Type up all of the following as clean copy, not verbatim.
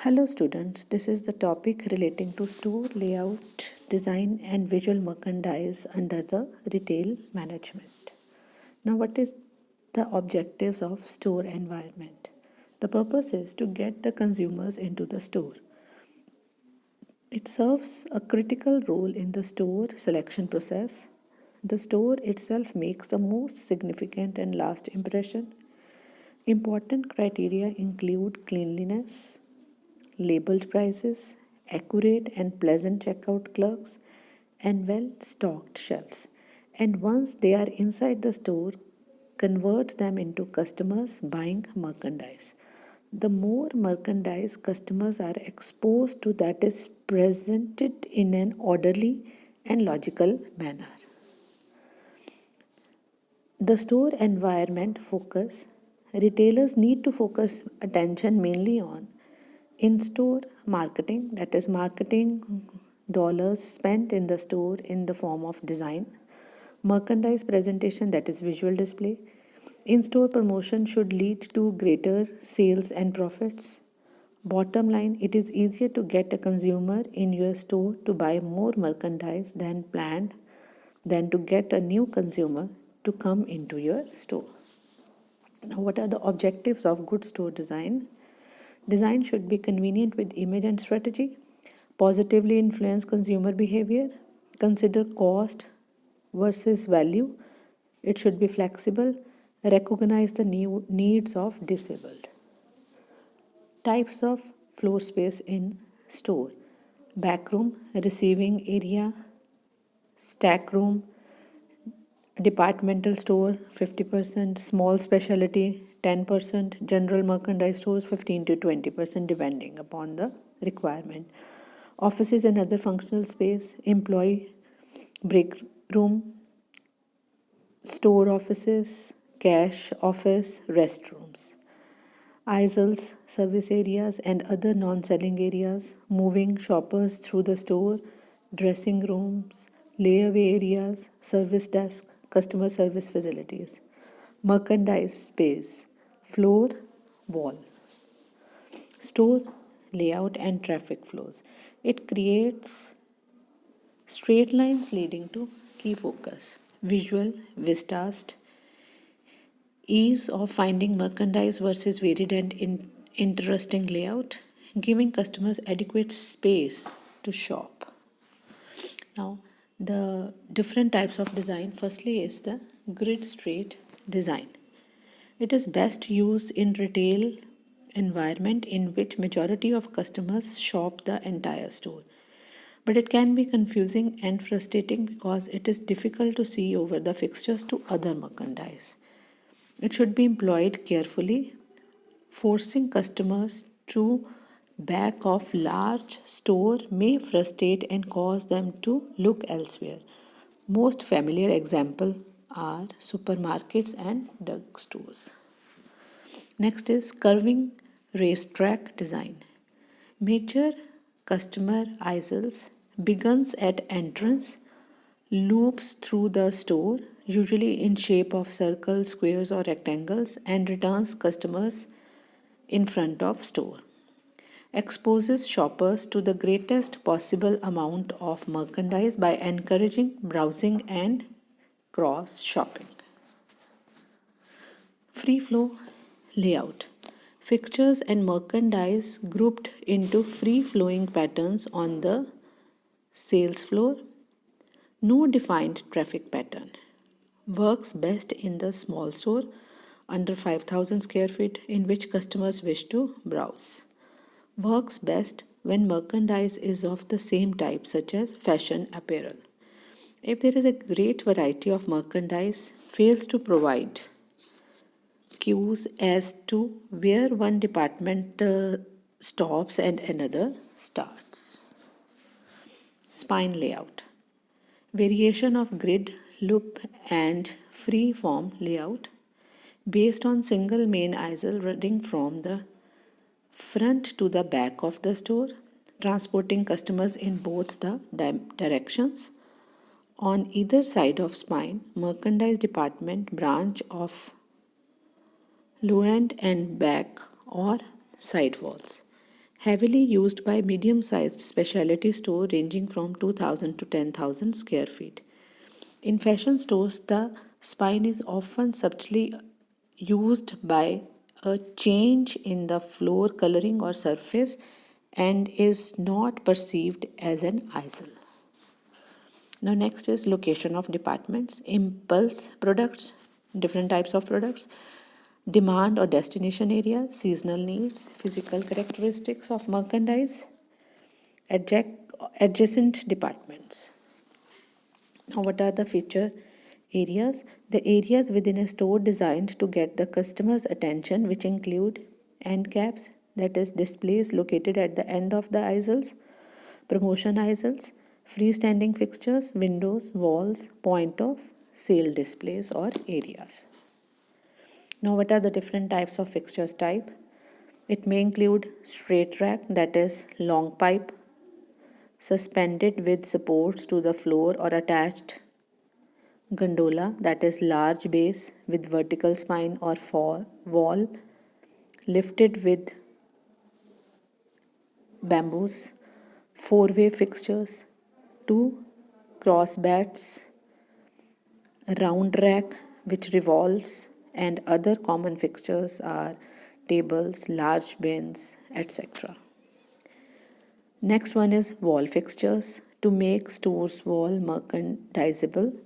Hello students, this is the topic relating to store layout, design and visual merchandise under the retail management. Now what is the objectives of store environment? The purpose is to get the consumers into the store. It serves a critical role in the store selection process. The store itself makes the most significant and last impression. Important criteria include cleanliness, labeled prices, accurate and pleasant checkout clerks, and well stocked shelves. And once they are inside the store, convert them into customers buying merchandise. The more merchandise customers are exposed to, that is presented in an orderly and logical manner. The store environment focus. Retailers need to focus attention mainly on in-store marketing, that is marketing dollars spent in the store in the form of design, merchandise presentation, that is visual display. In-store promotion should lead to greater sales and profits. Bottom line, it is easier to get a consumer in your store to buy more merchandise than planned than to get a new consumer to come into your store. Now, what are the objectives of good store design? Design should be convenient with image and strategy, positively influence consumer behavior, consider cost versus value. It should be flexible, recognize the needs of disabled. Types of floor space in store: backroom, receiving area, stack room, departmental store 50%, small specialty 10%, general merchandise stores 15 to 20% depending upon the requirement. Offices and other functional space: employee break room, store offices, cash office, restrooms. Aisles, service areas and other non-selling areas, moving shoppers through the store, dressing rooms, layaway areas, service desk, customer service facilities. Merchandise space, floor, wall. Store layout and traffic flows. It creates straight lines leading to key focus. Visual vistas, ease of finding merchandise versus varied and interesting layout, giving customers adequate space to shop. Now, the different types of design. Firstly is the grid straight design. It is best used in retail environment in which majority of customers shop the entire store. But it can be confusing and frustrating because it is difficult to see over the fixtures to other merchandise. It should be employed carefully, forcing customers to back of large store may frustrate and cause them to look elsewhere. Most familiar example are supermarkets and drugstores. Next is curving racetrack design. Major customer aisles begins at entrance, loops through the store, usually in shape of circles, squares or rectangles, and returns customers in front of store. Exposes shoppers to the greatest possible amount of merchandise by encouraging browsing and cross shopping. Free flow layout. Fixtures and merchandise grouped into free flowing patterns on the sales floor. No defined traffic pattern. Works best in the small store under 5,000 square feet in which customers wish to browse. Works best when merchandise is of the same type, such as fashion apparel. If there is a great variety of merchandise, fails to provide cues as to where one department stops and another starts. Spine layout. Variation of grid, loop and free form layout based on single main aisle running from the front to the back of the store, transporting customers in both the directions. On either side of spine, merchandise department branch of low end and back or side walls. heavily used by medium-sized specialty store ranging from 2,000 to 10,000 square feet. In fashion stores, the spine is often subtly used by a change in the floor coloring or surface and is not perceived as an easel. Now next is location of departments, impulse products, different types of products, demand or destination area, seasonal needs, physical characteristics of merchandise, adjacent departments. Now what are the feature areas? The areas within a store designed to get the customer's attention, which include end caps, that is displays located at the end of the aisles, promotion aisles, freestanding fixtures, windows, walls, point of sale displays or areas. Now what are the different types of fixtures type? It may include straight rack, that is long pipe, suspended with supports to the floor or attached gondola, that is large base with vertical spine or wall, lifted with bamboos, four-way fixtures, two crossbats, round rack which revolves, and other common fixtures are tables, large bins, etc. Next one is wall fixtures. To make stores wall merchandisable,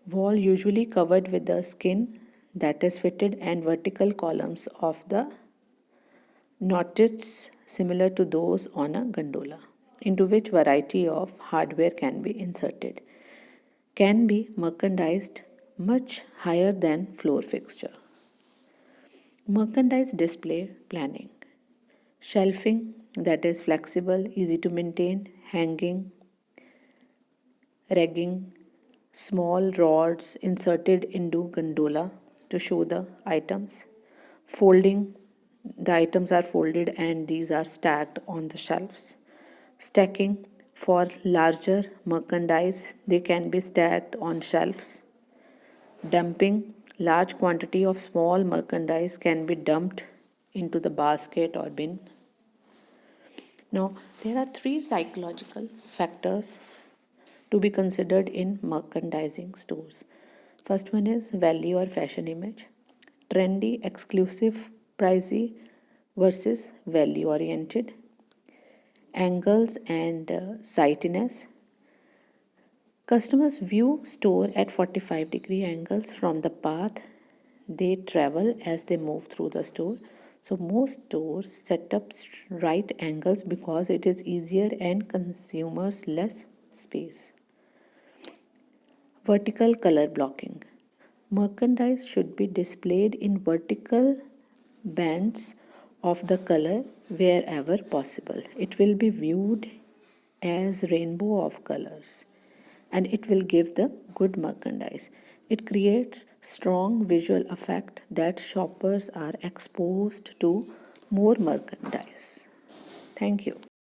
wall usually covered with the skin that is fitted and vertical columns of the notches similar to those on a gondola, into which variety of hardware can be inserted, can be merchandised much higher than floor fixture. Merchandise display planning. Shelving that is flexible, easy to maintain, hanging, ragging, small rods inserted into gondola to show the items. Folding, the items are folded and these are stacked on the shelves. Stacking, for larger merchandise, they can be stacked on shelves. Dumping, large quantity of small merchandise can be dumped into the basket or bin. Now, there are three psychological factors to be considered in merchandising stores. First one is value or fashion image. Trendy, exclusive, pricey versus value oriented. Angles and sightiness. Customers view store at 45-degree angles from the path they travel as they move through the store. So most stores set up right angles because it is easier and consumers less space. Vertical color blocking. Merchandise should be displayed in vertical bands of the color wherever possible. It will be viewed as rainbow of colors and it will give the good merchandise. It creates strong visual effect that shoppers are exposed to more merchandise. Thank you.